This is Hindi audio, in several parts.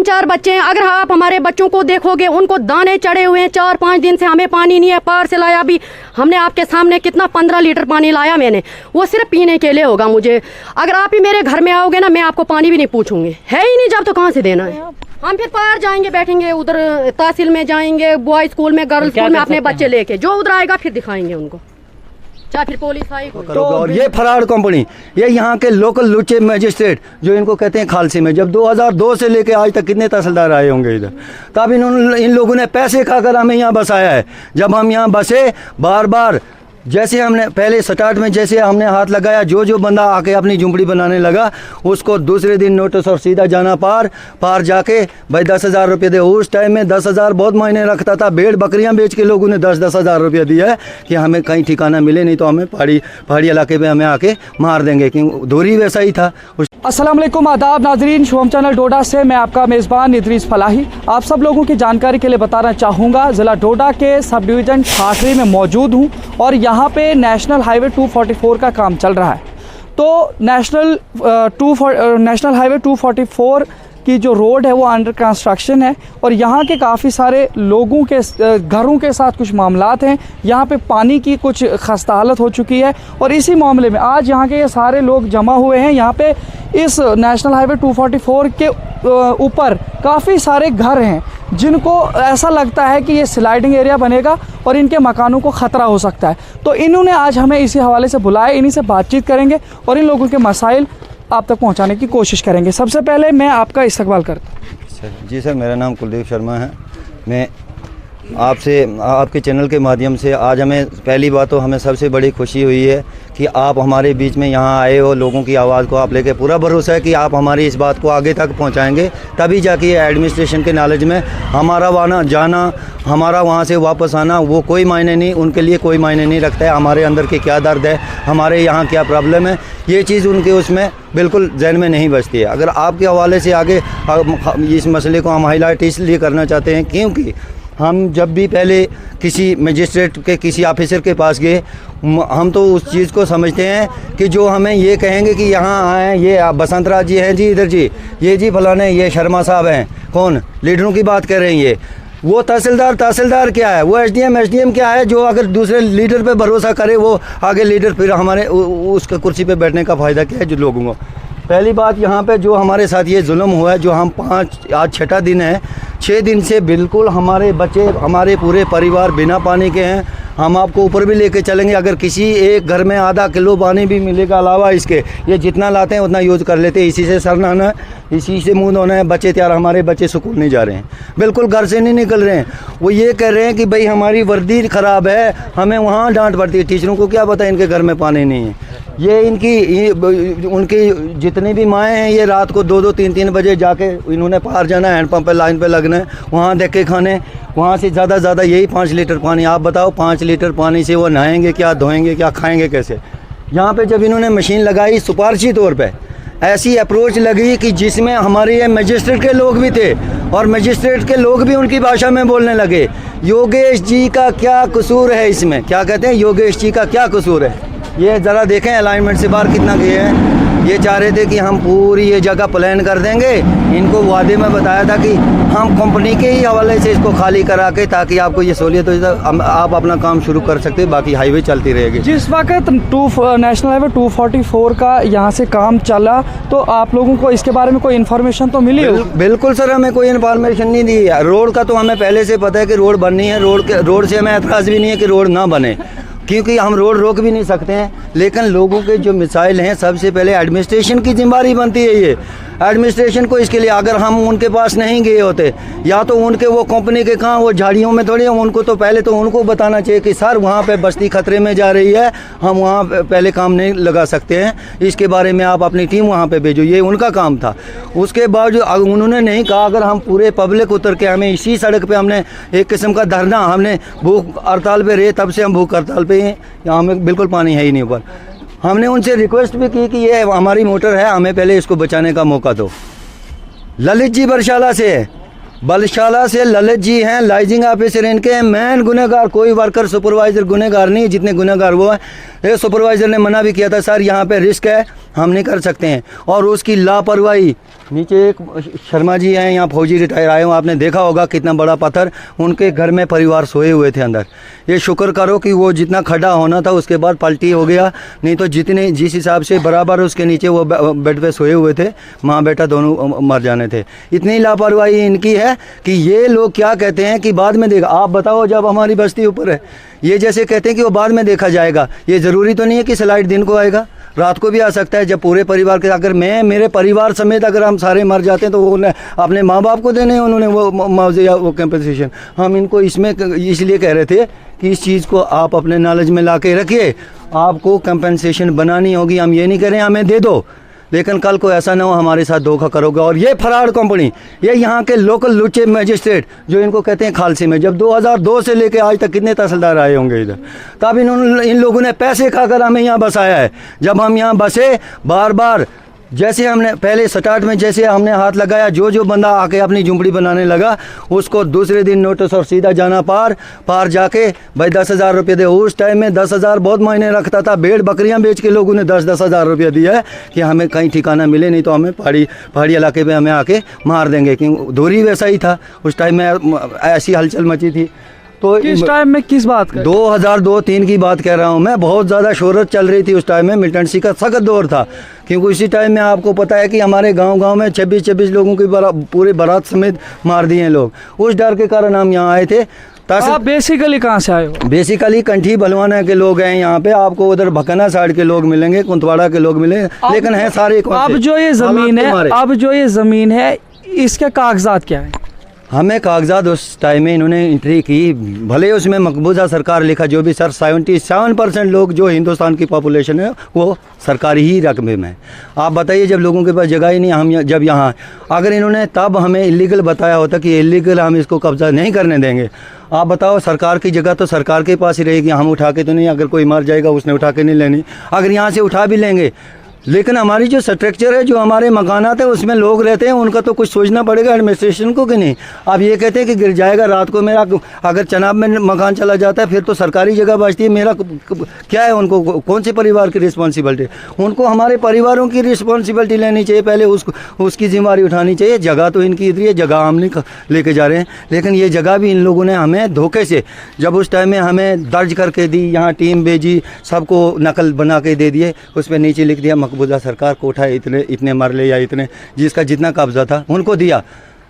3-4 बच्चे हैं। अगर आप हमारे बच्चों को देखोगे, उनको दाने चढ़े हुए हैं। 4-5 दिन से हमें पानी नहीं है। पार से लाया अभी हमने आपके सामने कितना 15 लीटर पानी लाया मैंने, वो सिर्फ पीने के लिए होगा मुझे। अगर आप ही मेरे घर में आओगे ना, मैं आपको पानी भी नहीं पूछूंगी, है ही नहीं जब तो कहाँ से देना है। हम फिर पार जाएंगे, बैठेंगे उधर तहसील में जाएंगे, बॉय स्कूल में, गर्ल्स स्कूल में अपने बच्चे लेके, जो उधर आएगा फिर दिखाएंगे उनको, चाहे फिर पुलिस आई। तो और ये फराड कंपनी, ये यहाँ के लोकल लुच्चे मजिस्ट्रेट जो इनको कहते हैं खालसी में, जब 2002 से लेके आज तक कितने तहसीलदार आए होंगे इधर, तब इन लोगों ने पैसे खाकर हमें यहाँ बसाया है। जब हम यहाँ बसे, बार बार जैसे हमने पहले स्टार्ट में जैसे हमने हाथ लगाया, जो बंदा आके अपनी झुंपड़ी बनाने लगा उसको दूसरे दिन नोटिस और सीधा जाना पार जाके भाई 10,000 रुपये दे। उस टाइम में 10,000 बहुत मायने रखता था। भेड़ बकरियां बेच के लोगों ने 10-10 हज़ार रुपया दिया है कि हमें कहीं ठिकाना मिले, नहीं तो हमें पहाड़ी इलाके में हमें आके मार देंगे, क्योंकि दूरी वैसा ही था। अस्सलाम वालेकुम, आदाब नाजरीन, शुभम चैनल डोडा से मैं आपका मेज़बान इदरीस फलाही आप सब लोगों की जानकारी के लिए बताना चाहूँगा। ज़िला डोडा के सब डिवीज़न ठाठरी में मौजूद हूँ और यहाँ पे नेशनल हाईवे 244 का काम चल रहा है। तो नेशनल हाईवे 244 की जो रोड है वो अंडर कंस्ट्रक्शन है और यहाँ के काफ़ी सारे लोगों के घरों के साथ कुछ मामलात हैं। यहाँ पे पानी की कुछ खस्ता हालत हो चुकी है और इसी मामले में आज यहाँ के ये सारे लोग जमा हुए हैं। यहाँ पे इस नेशनल हाईवे 244 के ऊपर काफ़ी सारे घर हैं जिनको ऐसा लगता है कि ये स्लाइडिंग एरिया बनेगा और इनके मकानों को ख़तरा हो सकता है। तो इन्होंने आज हमें इसी हवाले से बुलाया, इन्हीं से बातचीत करेंगे और इन लोगों के मसाइल आप तक पहुंचाने की कोशिश करेंगे। सबसे पहले मैं आपका इस्तकबाल करता हूँ। जी सर, मेरा नाम कुलदीप शर्मा है। मैं आपसे आपके चैनल के माध्यम से आज हमें पहली बात तो हमें सबसे बड़ी खुशी हुई है कि आप हमारे बीच में यहाँ आए हो, लोगों की आवाज़ को आप लेके। पूरा भरोसा है कि आप हमारी इस बात को आगे तक पहुँचाएँगे, तभी जाके ये एडमिनिस्ट्रेशन के नॉलेज में हमारा आना जाना, हमारा वहाँ से वापस आना वो कोई मायने नहीं, उनके लिए कोई मायने नहीं रखता है। हमारे अंदर के क्या दर्द है, हमारे यहाँ क्या प्रॉब्लम है, ये चीज़ उनके उसमें बिल्कुल जहन में नहीं बचती है। अगर आपके हवाले से आगे इस मसले को हम हाईलाइट इसलिए करना चाहते हैं क्योंकि हम जब भी पहले किसी मजिस्ट्रेट के किसी ऑफिसर के पास गए, हम तो उस चीज़ को समझते हैं कि जो हमें ये कहेंगे कि यहाँ आए, ये बसंत राज जी हैं जी, इधर जी, ये जी फलाने, ये शर्मा साहब हैं, कौन लीडरों की बात कर रहे हैं, ये वो तहसीलदार क्या है, वो एसडीएम क्या है, जो अगर दूसरे लीडर पे भरोसा करे वो आगे लीडर फिर हमारे उसका कुर्सी पे बैठने का फ़ायदा क्या है जो लोगों को। पहली बात यहाँ पे जो हमारे साथ ये जुल्म हुआ है, जो हम आज 6ठा दिन है, 6 दिन से बिल्कुल हमारे बच्चे, हमारे पूरे परिवार बिना पानी के हैं। हम आपको ऊपर भी लेके चलेंगे, अगर किसी एक घर में आधा किलो पानी भी मिलेगा, अलावा इसके ये जितना लाते हैं उतना यूज़ कर लेते हैं। इसी से सर नहाना है, इसी से मुँह धोना है। बच्चे तैयार, हमारे बच्चे स्कूल नहीं जा रहे हैं, बिल्कुल घर से नहीं निकल रहे हैं। वो ये कह रहे हैं कि भाई हमारी वर्दी ख़राब है, हमें वहाँ डांट पड़ती है। टीचरों को क्या पता इनके घर में पानी नहीं है। ये उनकी जितनी भी माएँ हैं, ये रात को 2-2, 3-3 बजे जाके इन्होंने पार जाना है, हैंडपम्प पे लाइन पे लगना है, वहाँ देख के खाने, वहाँ से ज़्यादा यही 5 लीटर पानी। आप बताओ 5 लीटर पानी से वो नहाएंगे क्या, धोएंगे क्या, खाएंगे कैसे। यहाँ पे जब इन्होंने मशीन लगाई सिफारशी तौर पे, ऐसी अप्रोच लगी कि जिसमें हमारे ये मजिस्ट्रेट के लोग भी थे और मजिस्ट्रेट के लोग भी उनकी भाषा में बोलने लगे। योगेश जी का क्या कसूर है इसमें, क्या कहते हैं, योगेश जी का क्या कसूर है। ये ज़रा देखें अलाइनमेंट से बाहर कितना गए हैं। ये चाह रहे थे कि हम पूरी ये जगह प्लान कर देंगे, इनको वादे में बताया था कि हम कंपनी के ही हवाले से इसको खाली करा के, ताकि आपको ये सहूलियत हो जाए, आप अपना काम शुरू कर सकते, बाकी हाईवे चलती रहेगी। जिस वक्त नेशनल हाईवे 244 का यहाँ से काम चला तो आप लोगों को इसके बारे में कोई इन्फॉर्मेशन तो मिली? बिल्कुल सर, हमें कोई इन्फॉर्मेशन नहीं दी है। रोड का तो हमें पहले से पता है कि रोड बननी है, रोड से हमें एतराज़ भी नहीं है कि रोड ना बने, क्योंकि हम रोड रोक भी नहीं सकते हैं। लेकिन लोगों के जो मिसाइल हैं, सबसे पहले एडमिनिस्ट्रेशन की जिम्मेदारी बनती है। ये एडमिनिस्ट्रेशन को इसके लिए, अगर हम उनके पास नहीं गए होते, या तो उनके वो कंपनी के कहाँ वो झाड़ियों में थोड़ी, उनको तो पहले तो उनको बताना चाहिए कि सर वहाँ पे बस्ती खतरे में जा रही है, हम वहाँ पहले काम नहीं लगा सकते हैं, इसके बारे में आप अपनी टीम वहाँ पे भेजो, ये उनका काम था। उसके बावजूद उन्होंने नहीं कहा। अगर हम पूरे पब्लिक उतर के, हमें इसी सड़क पर हमने एक किस्म का धरना, हमने भूख हड़ताल पर रहे, तब से हम भूख हड़ताल पर हैं, यहाँ हमें बिल्कुल पानी है ही नहीं ऊपर। हमने उनसे रिक्वेस्ट भी की कि ये हमारी मोटर है, हमें पहले इसको बचाने का मौका दो। ललित जी बलशाला से ललित जी हैं, लाइजिंग ऑफिसर इनके मेन गुनहगार, कोई वर्कर सुपरवाइज़र गुनहगार नहीं, जितने गुनहगार वो हैं। ये सुपरवाइज़र ने मना भी किया था, सर यहाँ पे रिस्क है, हम नहीं कर सकते हैं। और उसकी लापरवाही, नीचे एक शर्मा जी हैं, यहाँ फौजी रिटायर आए हो, आपने देखा होगा कितना बड़ा पत्थर, उनके घर में परिवार सोए हुए थे अंदर। ये शुक्र करो कि वो जितना खड़ा होना था उसके बाद पलटी हो गया, नहीं तो जिस हिसाब से बराबर उसके नीचे वो बेड पे सोए हुए थे, माँ बेटा दोनों मर जाने थे। इतनी लापरवाही इनकी है कि ये लोग क्या कहते हैं कि बाद में देखा। आप बताओ, जब हमारी बस्ती ऊपर है, ये जैसे कहते हैं कि वो बाद में देखा जाएगा। ये ज़रूरी तो नहीं है कि स्लाइड दिन को आएगा, रात को भी आ सकता है। जब पूरे परिवार के, अगर मैं मेरे परिवार समेत अगर हम सारे मर जाते हैं तो वो अपने माँ बाप को देने उन्होंने वो मुआवजे या वो कंपनसेशन। हम इनको इसमें इसलिए कह रहे थे कि इस चीज़ को आप अपने नॉलेज में ला के रखिए, आपको कंपनसेशन बनानी होगी। हम ये नहीं कह रहे हैं हमें दे दो, लेकिन कल को ऐसा ना हो हमारे साथ धोखा करोगे। और ये फराड कंपनी, ये यहाँ के लोकल लुच्चे मजिस्ट्रेट जो इनको कहते हैं खालसी में, जब 2002 से लेके आज तक कितने तहसीलदार आए होंगे इधर, तब इन लोगों ने पैसे खाकर हमें यहाँ बसाया है। जब हम यहाँ बसे, बार बार जैसे हमने पहले स्टार्ट में जैसे हमने हाथ लगाया, जो बंदा आके अपनी झुंपड़ी बनाने लगा उसको दूसरे दिन नोटिस और सीधा जाना पार जाके भाई 10,000 रुपये दे। उस टाइम में 10,000 बहुत मायने रखता था। भेड़ बकरियां बेच के लोगों ने 10-10 हज़ार रुपये दिया है कि हमें कहीं ठिकाना मिले, नहीं तो हमें पहाड़ी इलाके में हमें आके मार देंगे। क्योंकि दूरी वैसा ही था, उस टाइम में ऐसी हलचल मची थी। तो किस टाइम में किस बात का? 2002-03 की बात कह रहा हूँ मैं। बहुत ज़्यादा शोहरत चल रही थी उस टाइम में, मिलिटेंसी का सख्त दौर था। क्योंकि उसी टाइम में आपको पता है कि हमारे गांव में 26 लोगों की पूरे बारात समेत मार दिए हैं लोग। उस डर के कारण हम यहाँ आए थे। आप बेसिकली कहाँ से आए हो? बेसिकली कंठी भलवाना के लोग हैं यहाँ पे। आपको उधर भकना साइड के लोग मिलेंगे, कुंतवाड़ा के लोग मिलेंगे, लेकिन है सारे। अब जो ये ज़मीन है इसके कागजात क्या है? हमें कागजात उस टाइम में इन्होंने एंट्री की, भले उसमें मकबूजा सरकार लिखा जो भी, सर 77% लोग जो हिंदुस्तान की पॉपुलेशन है वो सरकारी ही रकबे में। आप बताइए, जब लोगों के पास जगह ही नहीं, हम जब यहाँ, अगर इन्होंने तब हमें इलीगल बताया होता कि इलीगल हम इसको कब्जा नहीं करने देंगे। आप बताओ, सरकार की जगह तो सरकार के पास ही रहेगी, हम उठा के तो नहीं, अगर कोई मर जाएगा उसने उठा के नहीं लेनी। अगर यहाँ से उठा भी लेंगे, लेकिन हमारी जो स्ट्रक्चर है, जो हमारे मकानात है, उसमें लोग रहते हैं, उनका तो कुछ सोचना पड़ेगा एडमिनिस्ट्रेशन को कि नहीं। आप ये कहते हैं कि गिर जाएगा रात को मेरा, अगर चनाब में मकान चला जाता है फिर तो सरकारी जगह बचती है, मेरा क्या है? उनको कौन से परिवार की रिस्पॉन्सिबिलिटी? उनको हमारे परिवारों की रिस्पॉन्सिबिलिटी लेनी चाहिए, पहले उसकी जिम्मेदारी उठानी चाहिए। जगह तो इनकी इधर है, जगह हम नहीं लेके जा रहे हैं, लेकिन ये जगह भी इन लोगों ने हमें धोखे से, जब उस टाइम में हमें दर्ज करके दी, यहाँ टीम भेजी, सबको नकल बना के दे दिए, उस पर नीचे लिख दिया मकबूजा सरकार कोठा इतने मरले या इतने, जिसका जितना कब्जा था उनको दिया।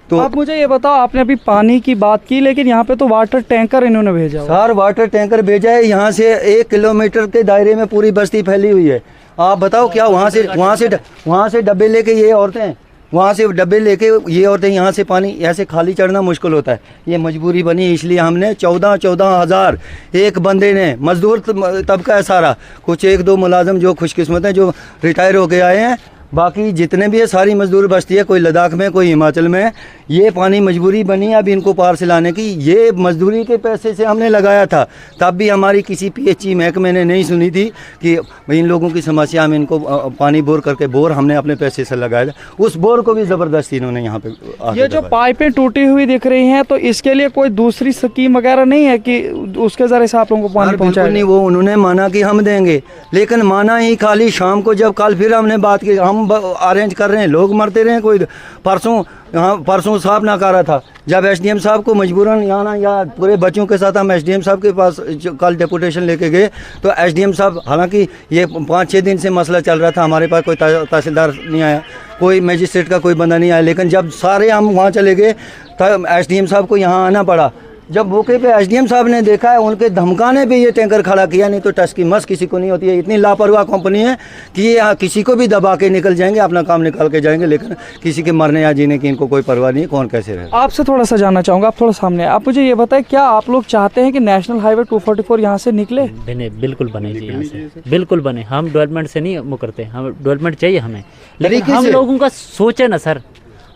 तो आप मुझे ये बताओ, आपने अभी पानी की बात की, लेकिन यहाँ पे तो वाटर टैंकर इन्होंने भेजा। सर वाटर टैंकर भेजा है, यहाँ से 1 किलोमीटर के दायरे में पूरी बस्ती फैली हुई है। आप बताओ क्या वहाँ से डब्बे लेके ये औरतें, वहाँ से डब्बे लेके ये औरतें यहाँ से पानी ऐसे खाली चढ़ना मुश्किल होता है। ये मजबूरी बनी, इसलिए हमने 14 हज़ार एक बंदे ने, मजदूर तबका है सारा, कुछ 1-2 मुलाजम जो खुशकिस्मत हैं जो रिटायर होके आए हैं, बाकी जितने भी है सारी मजदूर बस्ती है, कोई लद्दाख में कोई हिमाचल में। ये पानी मजबूरी बनी अब इनको पार से लाने की। ये मजदूरी के पैसे से हमने लगाया था, तब भी हमारी किसी PHE महकमे ने नहीं सुनी थी कि इन लोगों की समस्या, हम इनको पानी बोर करके, बोर हमने अपने पैसे से लगाया था। उस बोर को भी ज़बरदस्ती इन्होंने यहाँ पे। ये जो पाइपें टूटी हुई दिख रही हैं, तो इसके लिए कोई दूसरी स्कीम वगैरह नहीं है कि उसके ज़रिए से आप लोगों को पानी पहुँचाए? नहीं, वो उन्होंने माना कि हम देंगे, लेकिन माना ही खाली शाम को, जब कल फिर हमने बात की, हम अरेंज कर रहे हैं, लोग मरते रहे। कोई परसों साहब ना कर रहा था, जब SDM साहब को मजबूरन यहाँ पूरे बच्चों के साथ हम SDM साहब के पास कल डेपुटेशन लेके गए, तो SDM साहब, हालांकि ये 5-6 दिन से मसला चल रहा था, हमारे पास कोई तहसीलदार नहीं आया, कोई मजिस्ट्रेट का कोई बंदा नहीं आया, लेकिन जब सारे हम वहाँ चले गए तब SDM साहब को यहाँ आना पड़ा। जब मौके पे SDM साहब ने देखा है, उनके धमकाने पे ये टैंकर खड़ा किया, नहीं तो टस की मस किसी को नहीं होती है। इतनी लापरवाह कंपनी है कि ये यहाँ किसी को भी दबा के निकल जाएंगे, अपना काम निकाल के जाएंगे, लेकिन किसी के मरने या जीने की इनको कोई परवाह नहीं है, कौन कैसे रहे। आपसे थोड़ा सा जानना चाहूँगा, आप थोड़ा सामने, आप मुझे ये बताएं, क्या आप लोग चाहते हैं कि नेशनल हाईवे 244 यहाँ से निकले? बिल्कुल बने जी, यहाँ से बिल्कुल बने। हम डेवलपमेंट से नहीं मुकरते, हम डेवलपमेंट चाहिए हमें, लेकिन हम लोगों का सोचे ना सर,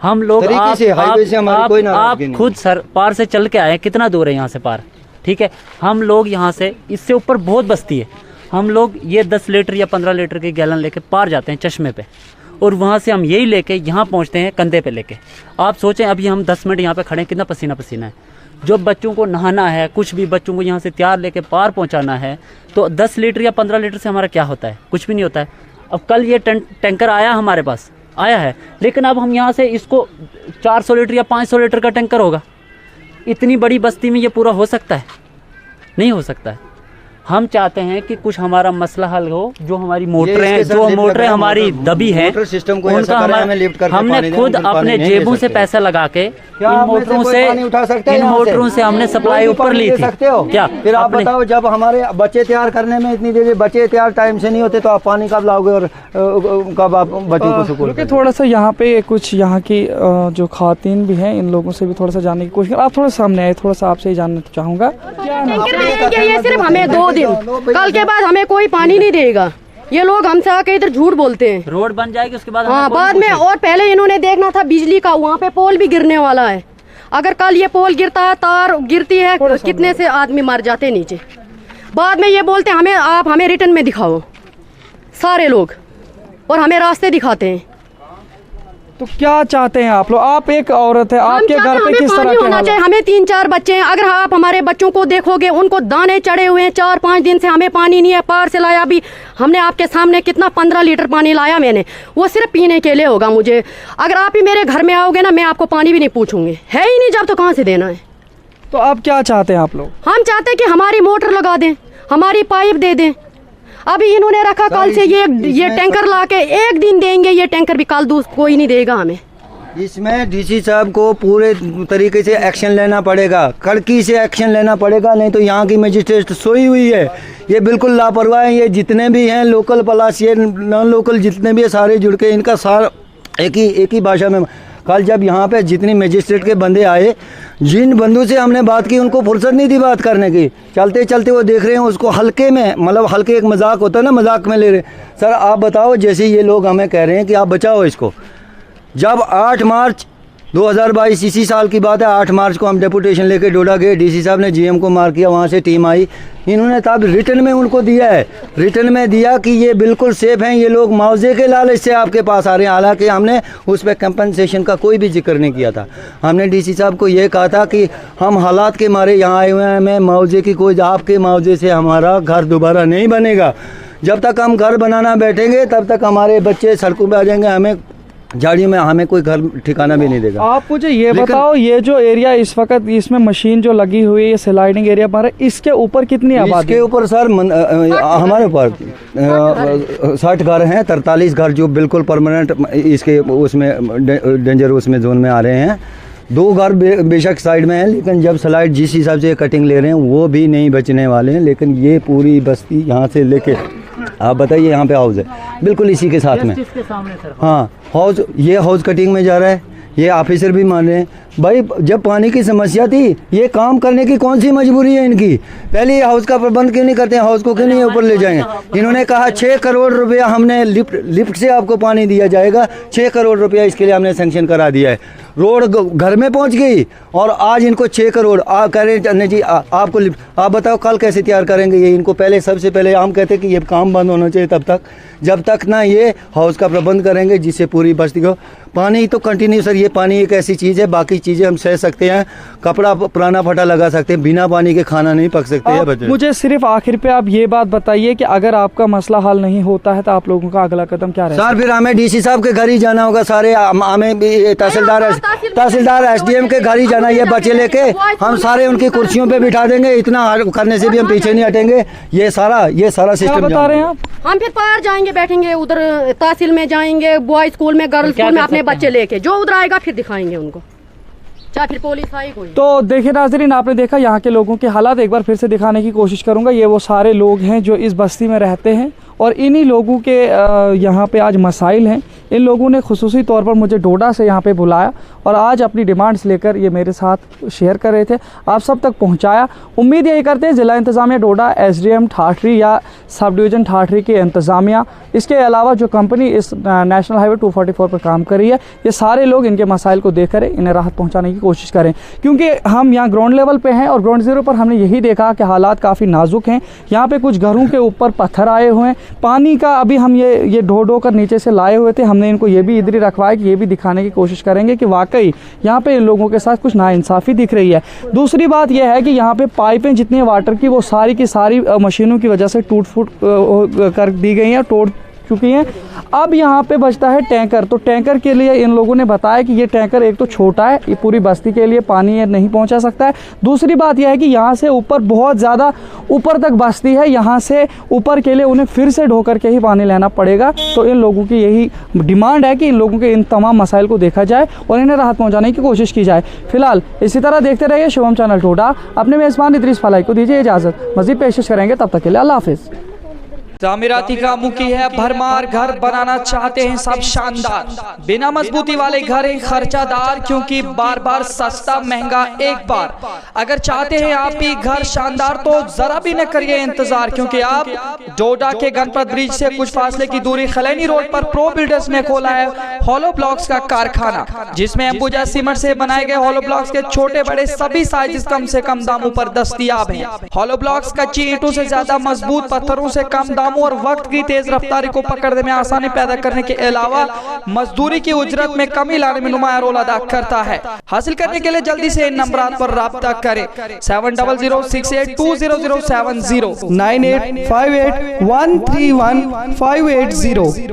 हम लोग आप खुद सर पार से चल के आए, कितना दूर है यहाँ से पार, ठीक है? हम लोग यहाँ से, इससे ऊपर बहुत बस्ती है, हम लोग ये 10 लीटर या 15 लीटर के गैलन लेके पार जाते हैं चश्मे पे, और वहाँ से हम यही लेके यहाँ पहुँचते हैं कंधे पे लेके। आप सोचें, अभी हम 10 मिनट यहाँ पे खड़े हैं, कितना पसीना पसीना है। जो बच्चों को नहाना है, कुछ भी बच्चों को यहाँ से तैयार लेके पार पहुँचाना है, तो 10 लीटर या 15 लीटर से हमारा क्या होता है? कुछ भी नहीं होता है। अब कल ये टैंकर आया हमारे पास, आया है, लेकिन अब हम यहाँ से इसको 400 लीटर या 500 लीटर का टैंकर होगा, इतनी बड़ी बस्ती में ये पूरा हो सकता है? नहीं हो सकता है। हम चाहते हैं कि कुछ हमारा मसला हल हो, जो हमारी मोटरें हैं, जो मोटरें हमारी दबी हैं, उनका हमने खुद अपने जेबों से पैसा लगा के इन मोटरों से हमने सप्लाई ऊपर ली थी। क्या फिर आप बताओ, जब हमारे बच्चे तैयार करने में इतनी देर, बच्चे तैयार टाइम से नहीं होते तो आप पानी कब लाओगे और कब आप बच्चों को सुकून? थोड़ा सा यहाँ पे कुछ यहाँ की जो खातिन भी हैं, इन लोगों से भी थोड़ा सा जानने की कोशिश करें। आप थोड़ा सामने आए, थोड़ा सा आपसे ही जानना चाहूँगा। ये सिर्फ हमें 2 दिन, कल के बाद हमें कोई पानी नहीं देगा। ये लोग हमसे आके इधर झूठ बोलते हैं। रोड बन जाएगी उसके बाद, हाँ बाद में। और पहले इन्होंने देखना था बिजली का, वहाँ पे पोल भी गिरने वाला है। अगर कल ये पोल गिरता है, तार गिरती है, कितने से आदमी मर जाते नीचे। बाद में ये बोलते हैं आप हमें रिटर्न में दिखाओ सारे लोग, और हमें रास्ते दिखाते हैं। तो क्या चाहते हैं आप लोग? आप एक औरत है, आपके घर पे किस तरह होना चाहिए? हमें 3-4 बच्चे हैं, अगर आप हमारे बच्चों को देखोगे, उनको दाने चढ़े हुए हैं। 4-5 दिन से हमें पानी नहीं है, पार से लाया भी हमने आपके सामने, कितना 15 लीटर पानी लाया मैंने, वो सिर्फ पीने के लिए होगा मुझे। अगर आप ही मेरे घर में आओगे ना, मैं आपको पानी भी नहीं पूछूंगी, है ही नहीं जब, तो कहाँ से देना है? तो आप क्या चाहते हैं आप लोग? हम चाहते हैं कि हमारी मोटर लगा दें, हमारी पाइप दे दें। अभी इन्होंने रखा, कल से ये टैंकर लाके 1 दिन देंगे, ये टैंकर भी कल कोई नहीं देगा हमें। इसमें डीसी साहब को पूरे तरीके से एक्शन लेना पड़ेगा, कड़की से एक्शन लेना पड़ेगा, नहीं तो यहाँ की मजिस्ट्रेट सोई हुई है। ये बिल्कुल लापरवाह है। ये जितने भी हैं लोकल प्लस ये नॉन लोकल जितने भी है, सारे जुड़ के इनका सारा एक ही भाषा में। कल जब यहाँ पे जितनी मजिस्ट्रेट के बंदे आए, जिन बंदों से हमने बात की, उनको फुर्सत नहीं थी बात करने की। चलते चलते वो देख रहे हैं उसको हल्के में, मतलब हल्के, एक मजाक होता है ना, मजाक में ले रहे। सर आप बताओ, जैसे ये लोग हमें कह रहे हैं कि आप बचाओ इसको। जब 8 मार्च 2022 इसी साल की बात है, 8 मार्च को हम डेपुटेशन लेके डोडा गए, डीसी साहब ने जीएम को मार किया, वहाँ से टीम आई, इन्होंने तब रिटर्न में उनको दिया है, रिटर्न में दिया कि ये बिल्कुल सेफ हैं, ये लोग मुआवजे के लालच से आपके पास आ रहे हैं। हालांकि हमने उस पर कंपनसेशन का कोई भी जिक्र नहीं किया था। हमने डीसी साहब को ये कहा था कि हम हालात के मारे यहाँ आए हुए हैं, हमें मुआवजे की कोई, आपके मुआवजे से हमारा घर दोबारा नहीं बनेगा। जब तक हम घर बनाना बैठेंगे तब तक हमारे बच्चे सड़कों पर आ जाएंगे, हमें झाड़ियों में हमें कोई घर ठिकाना भी नहीं देगा। आप मुझे ये बताओ, ये जो एरिया इस वक्त इसमें मशीन जो लगी हुई है, ये स्लाइडिंग एरिया पर, इसके ऊपर कितनी आबादी? इसके ऊपर सर हमारे ऊपर 60 घर हैं, 43 घर जो बिल्कुल परमानेंट इसके उसमें डेंजर उसमें जोन में आ रहे हैं। 2 घर बेशक साइड में हैं, लेकिन जब स्लाइड जिस हिसाब से कटिंग ले रहे हैं वो भी नहीं बचने वाले हैं। लेकिन ये पूरी बस्ती यहाँ से लेके, आप बताइए, यहाँ पे हाउस है बिल्कुल इसी के साथ में, हाँ हाउस, ये हाउस कटिंग में जा रहा है। ये ऑफिसर भी मान रहे हैं। भाई जब पानी की समस्या थी, ये काम करने की कौन सी मजबूरी है इनकी? पहले ये हाउस का प्रबंध क्यों नहीं करते हैं? हाउस को क्यों नहीं ऊपर ले जाएंगे? इन्होंने कहा 6 करोड़ रुपया हमने लिफ्ट से आपको पानी दिया जाएगा, 6 करोड़ रुपया इसके लिए हमने सैंक्शन करा दिया है। रोड घर में पहुंच गई और आज इनको 6 करोड़ आप कह रहे हैं जी आपको लिफ्ट। आप बताओ कल कैसे तैयार करेंगे ये? इनको पहले सबसे पहले हम कहते कि ये काम बंद होना चाहिए तब तक, जब तक ना ये हाउस का प्रबंध करेंगे जिससे पूरी बस्ती को पानी तो कंटिन्यू। सर ये पानी एक ऐसी चीज़ है, बाकी चीज़ें हम सह सकते हैं, कपड़ा पुराना फटा लगा सकते हैं, बिना पानी के खाना नहीं पक सकते हैं बच्चे। मुझे सिर्फ आखिर पे आप ये बात बताइए कि अगर आपका मसला हल नहीं होता है तो आप लोगों का अगला कदम क्या रहेगा? सर फिर हमें डीसी साहब के घर ही जाना होगा, सारे हमें भी तहसीलदार एसडीएम के घर ही जाना। ये बच्चे लेके हम सारे उनकी कुर्सियों पे बिठा देंगे, इतना करने से भी हम पीछे नहीं हटेंगे। ये सारा सिस्टम बता रहे हैं आप। हम फिर पार जाएंगे, बैठेंगे उधर तहसील में जाएंगे, बॉय स्कूल में, गर्ल्स स्कूल में अपने बच्चे लेके, जो उधर आएगा फिर दिखाएंगे उनको, चाहे फिर पुलिस आई कोई। तो देखिए नाज़रीन, आपने देखा यहाँ के लोगों के हालात, एक बार फिर से दिखाने की कोशिश करूँगा। ये वो सारे लोग हैं जो इस बस्ती में रहते हैं और इन्हीं लोगों के यहाँ पे आज मसाइल हैं। इन लोगों ने खुसूसी तौर पर मुझे डोडा से यहाँ पे बुलाया और आज अपनी डिमांड्स लेकर ये मेरे साथ शेयर कर रहे थे, आप सब तक पहुँचाया। उम्मीद यही करते हैं ज़िला इंतज़ामिया डोडा, एसडीएम ठाठरी या सब डिवीज़न ठाठरी के इंतज़ामिया, इसके अलावा जो कंपनी इस नेशनल हाईवे 244 पर काम कर रही है, ये सारे लोग इनके मसाइल को देख कर इन्हें राहत पहुँचाने की कोशिश करें। क्योंकि हम यहाँ ग्राउंड लेवल पर हैं और ग्राउंड ज़ीरो पर हमने यही देखा कि हालात काफ़ी नाजुक हैं। यहाँ पर कुछ घरों के ऊपर पत्थर आए हुए हैं, पानी का अभी हम ये ढो कर नीचे से लाए हुए थे। हमने इनको ये भी इधर ही रखवाया कि ये भी दिखाने की कोशिश करेंगे कि वाकई यहाँ पे इन लोगों के साथ कुछ नाइंसाफ़ी दिख रही है। दूसरी बात यह है कि यहाँ पे पाइपें जितनी वाटर की वो सारी की सारी मशीनों की वजह से टूट फूट कर दी गई हैं, चुकी हैं। अब यहाँ पे बचता है टैंकर। तो टैंकर के लिए इन लोगों ने बताया कि ये टैंकर एक तो छोटा है, ये पूरी बस्ती के लिए पानी नहीं पहुँचा सकता है। दूसरी बात यह है कि यहाँ से ऊपर बहुत ज़्यादा ऊपर तक बस्ती है, यहाँ से ऊपर के लिए उन्हें फिर से ढो करके ही पानी लेना पड़ेगा। तो इन लोगों की यही डिमांड है कि इन लोगों के इन तमाम मसाइल को देखा जाए और इन्हें राहत पहुँचाने की कोशिश की जाए। फिलहाल इसी तरह देखते रहिए शिवम चैनल टोडा। अपने मेज़बान इदरीस फलाही को दीजिए इजाज़त, मज़ीद पेशिश करेंगे, तब तक के लिए अल्लाह हाफिज़। तामीराती कामों की है भरमार, घर बनाना चाहते हैं सब शानदार, बिना मजबूती वाले घर हैं खर्चादार, क्योंकि बार बार सस्ता महंगा एक बार। अगर चाहते हैं आप भी घर शानदार तो जरा भी न करिए इंतजार, क्योंकि आप डोडा के गणपत ब्रिज से कुछ फासले की दूरी खलैनी रोड पर प्रो बिल्डर्स ने खोला है हॉलो ब्लॉक्स का कारखाना, जिसमें अंबुजा सीमेंट से बनाए गए हॉलो ब्लॉक्स के छोटे बड़े सभी साइज कम से कम दामों पर दस्तयाब हैं। हॉलो ब्लॉक्स कच्ची ईंटों से ज्यादा मजबूत, पत्थरों से कम दामों और वक्त की तेज रफ्तारी को पकड़ने में आसानी पैदा करने के अलावा मजदूरी की उजरत में कमी लाने में नुमाया रोल अदा करता है। हासिल करने के लिए जल्दी से इन नंबरात पर राब्ता करें 7006820070 9858131580।